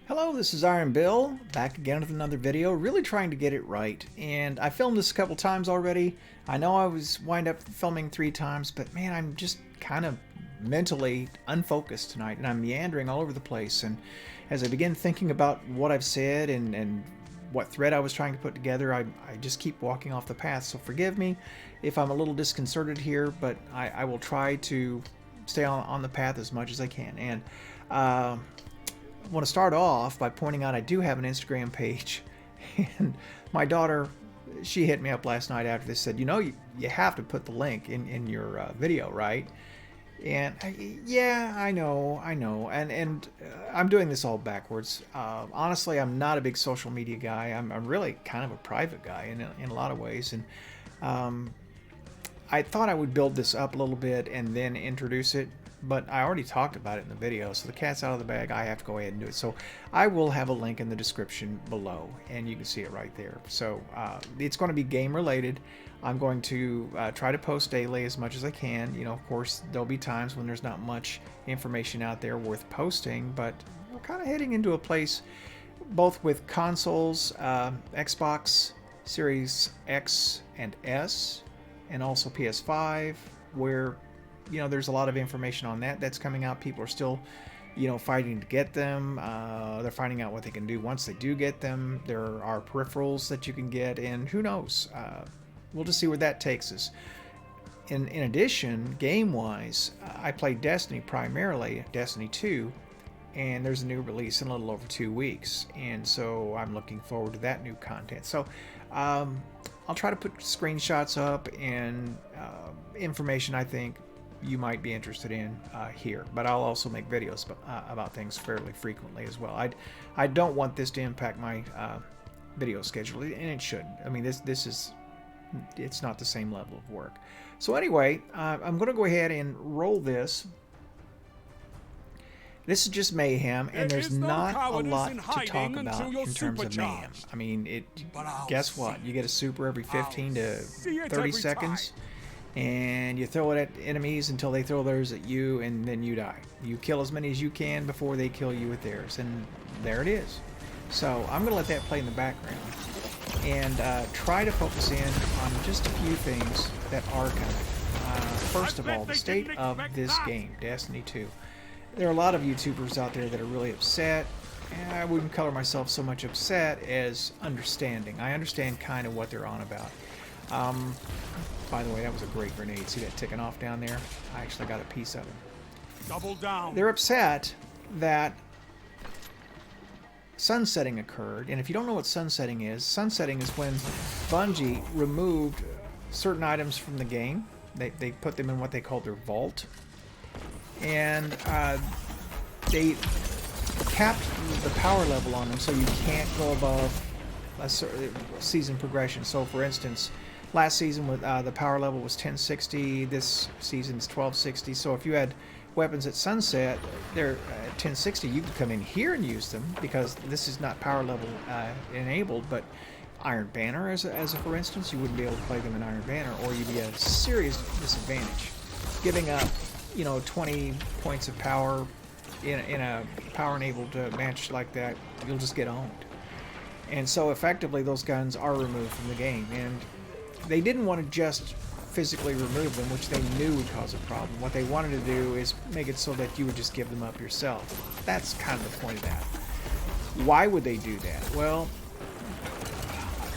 Hello, this is Iron Bill, back again with another video, really trying to get it right. And I filmed this a couple times already. I know I was wind up filming 3 times, but man, I'm just kind of mentally unfocused tonight, and I'm meandering all over the place. And as I begin thinking about what I've said and what thread I was trying to put together, I just keep walking off the path. So forgive me if I'm a little disconcerted here, but I will try to stay on the path as much as I can. And I want to start off by pointing out I do have an Instagram page, and my daughter, she hit me up last night after this, said, you know, you have to put the link in your video, right? And yeah, I know, and I'm doing this all backwards. Honestly, I'm not a big social media guy. I'm really kind of a private guy in a lot of ways, and I thought I would build this up a little bit and then introduce it, but I already talked about it in the video, so the cat's out of the bag. I have to go ahead and do it. So I will have a link in the description below, and you can see it right there. So it's going to be game related. I'm going to try to post daily as much as I can. You know, of course, there'll be times when there's not much information out there worth posting, but we're kind of heading into a place, both with consoles, Xbox Series X and S, and also PS5, where, you know, there's a lot of information on that's coming out. People are still, you know, fighting to get them. They're finding out what they can do once they do get them. There are peripherals that you can get, and who knows? We'll just see where that takes us. In addition, game-wise, I played Destiny primarily, Destiny 2, and there's a new release in a little over 2 weeks, and so I'm looking forward to that new content. So I'll try to put screenshots up and information I think you might be interested in here, but I'll also make videos about things fairly frequently as well. I don't want this to impact my video schedule, and it shouldn't. I mean, it's not the same level of work. So anyway, I'm going to go ahead and roll this. This is just Mayhem, and there's not a lot to talk about in terms of Mayhem. I mean, guess what? You get a super every 15 to 30 seconds, and you throw it at enemies until they throw theirs at you, and then you die. You kill as many as you can before they kill you with theirs, and there it is. So I'm going to let that play in the background and try to focus in on just a few things that are coming. First of all, the state of this game, Destiny 2. There are a lot of YouTubers out there that are really upset, and I wouldn't color myself so much upset as understanding. I understand kind of what they're on about. By the way, that was a great grenade. See that ticking off down there? I actually got a piece of it. Double down. They're upset that sunsetting occurred, and if you don't know what sunsetting is when Bungie removed certain items from the game. They put them in what they call their vault, and they capped the power level on them, so you can't go above a certain season progression. So for instance, last season the power level was 1060, this season's 1260. So if you had weapons at sunset, they're at 1060, you could come in here and use them, because this is not power level enabled. But Iron Banner, as a for instance, you wouldn't be able to play them in Iron Banner, or you'd be at a serious disadvantage. Giving up, you know, 20 points of power in a power-enabled match like that, you'll just get owned. And so effectively those guns are removed from the game, and they didn't want to just physically remove them, which they knew would cause a problem. What they wanted to do is make it so that you would just give them up yourself. That's kind of the point of that. Why would they do that? Well,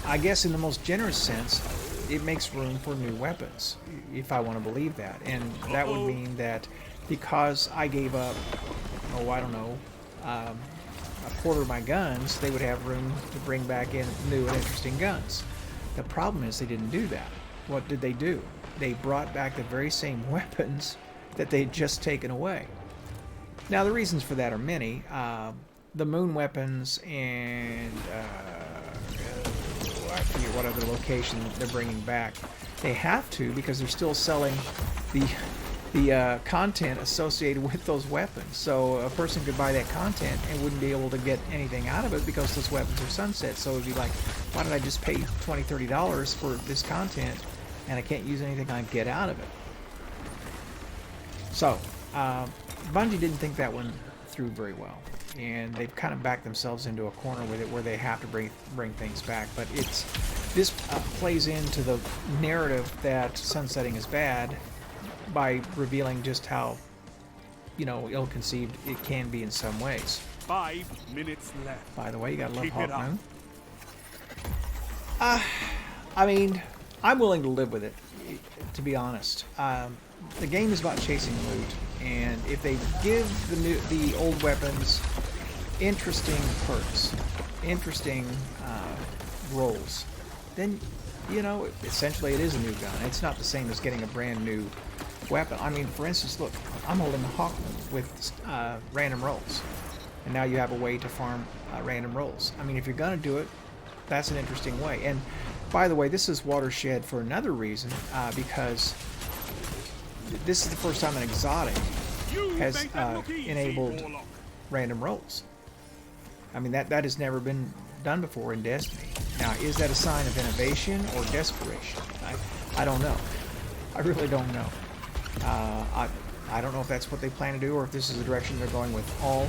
I guess in the most generous sense, it makes room for new weapons, if I want to believe that. And that would mean that because I gave up, oh, I don't know, a quarter of my guns, they would have room to bring back in new and interesting guns. The problem is they didn't do that. What did they do? They brought back the very same weapons that they'd just taken away. Now, the reasons for that are many. The moon weapons and I forget what other location they're bringing back. They have to, because they're still selling the content associated with those weapons. So a person could buy that content and wouldn't be able to get anything out of it because those weapons are sunset. So it'd be like, why did I just pay $20, $30 for this content and I can't use anything I get out of it? So Bungie didn't think that one through very well. and they've kind of backed themselves into a corner with it where they have to bring things back. But this plays into the narrative that sunsetting is bad by revealing just how, you know, ill-conceived it can be in some ways. 5 minutes left. By the way, you gotta love Keep it up. Hawkmoon. I mean, I'm willing to live with it, to be honest. The game is about chasing loot, and if they give the old weapons interesting perks, interesting rolls, then, you know, essentially it is a new gun. It's not the same as getting a brand new weapon. I mean, for instance, look, I'm holding a Hawkmoon with random rolls, and now you have a way to farm random rolls. I mean, if you're gonna do it, that's an interesting way. And by the way, this is watershed for another reason, because this is the first time an exotic has enabled random rolls. I mean, that has never been done before in Destiny. Now, is that a sign of innovation or desperation? I don't know. I really don't know. I don't know if that's what they plan to do, or if this is the direction they're going with all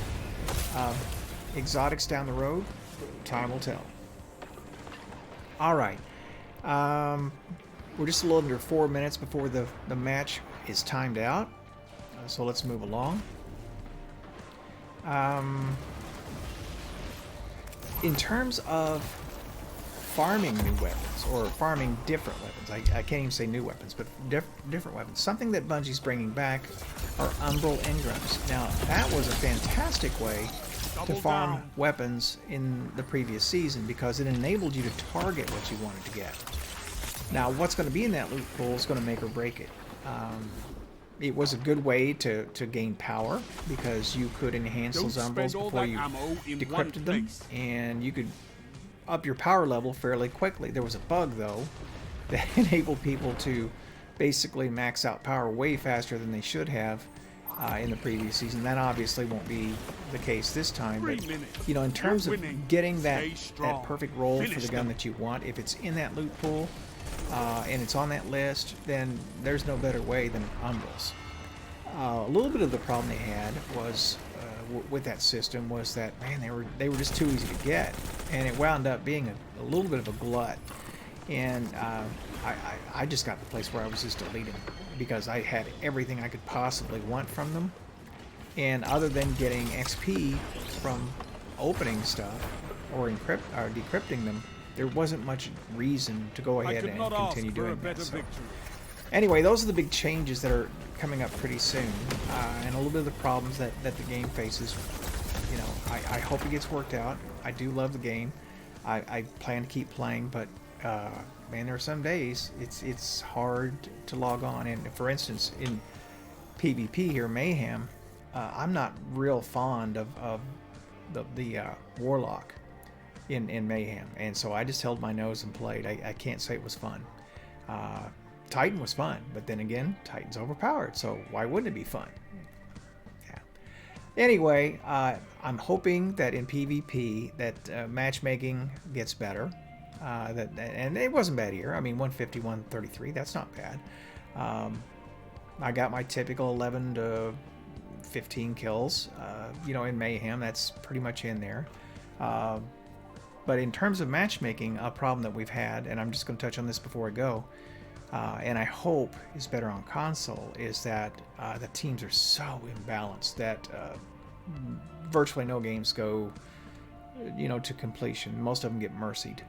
exotics down the road. Time will tell. All right. We're just a little under 4 minutes before the match is timed out. So let's move along. In terms of farming new weapons, or farming different weapons, I can't even say new weapons, but different weapons. Something that Bungie's bringing back are Umbral Engrams. Now, that was a fantastic way to farm weapons in the previous season, because it enabled you to target what you wanted to get. Now, what's going to be in that loot pool is going to make or break it. It was a good way to gain power, because you could enhance those Umbrals before you decrypted them, and you could up your power level fairly quickly. There was a bug, though, that enabled people to basically max out power way faster than they should have in the previous season. That obviously won't be the case this time, but you know, in terms of getting that perfect roll for the gun that you want, if it's in that loot pool and it's on that list, then there's no better way than Umbrals. A little bit of the problem they had was with that system was that, man, they were just too easy to get, and it wound up being a little bit of a glut. And I just got to the place where I was just deleting, because I had everything I could possibly want from them, and other than getting XP from opening stuff or decrypting them, there wasn't much reason to go ahead and continue doing that. So, anyway, those are the big changes that are coming up pretty soon, and a little bit of the problems that the game faces. You know, I hope it gets worked out. I do love the game. I plan to keep playing, but man, there are some days it's hard to log on. And for instance, in PvP here, Mayhem, I'm not real fond of the Warlock in Mayhem, and so I just held my nose and played. I can't say it was fun. Titan was fun, but then again, Titan's overpowered, so why wouldn't it be fun? Yeah. Anyway, I'm hoping that in PvP that matchmaking gets better. And it wasn't bad here. I mean, 150, 133, that's not bad. I got my typical 11 to 15 kills, you know, in Mayhem. That's pretty much in there. But in terms of matchmaking, a problem that we've had, and I'm just going to touch on this before I go, and I hope is better on console, is that the teams are so imbalanced that virtually no games go, you know, to completion. Most of them get mercied.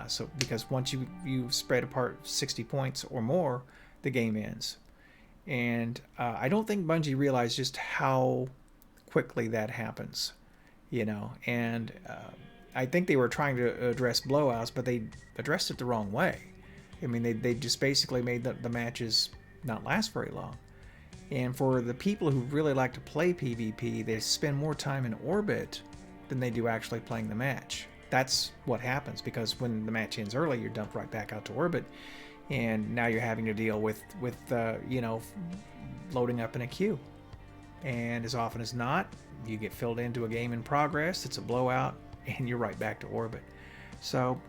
So because once you spread apart 60 points or more, the game ends. And I don't think Bungie realized just how quickly that happens, you know. And I think they were trying to address blowouts, but they addressed it the wrong way. I mean, they just basically made the matches not last very long. And for the people who really like to play PvP, they spend more time in orbit than they do actually playing the match. That's what happens, because when the match ends early, you're dumped right back out to orbit, and now you're having to deal with you know, loading up in a queue. And as often as not, you get filled into a game in progress, it's a blowout, and you're right back to orbit. So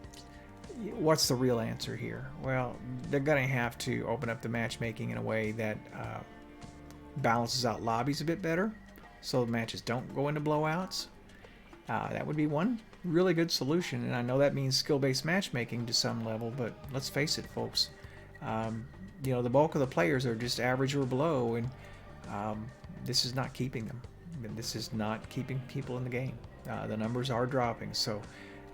what's the real answer here? Well, they're going to have to open up the matchmaking in a way that balances out lobbies a bit better, so the matches don't go into blowouts. That would be one really good solution, and I know that means skill-based matchmaking to some level, but let's face it, folks. You know, the bulk of the players are just average or below, and this is not keeping them. This is not keeping people in the game. The numbers are dropping, so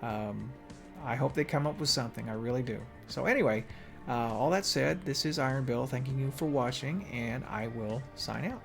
I hope they come up with something. I really do. So anyway, all that said, this is Iron Bill thanking you for watching, and I will sign out.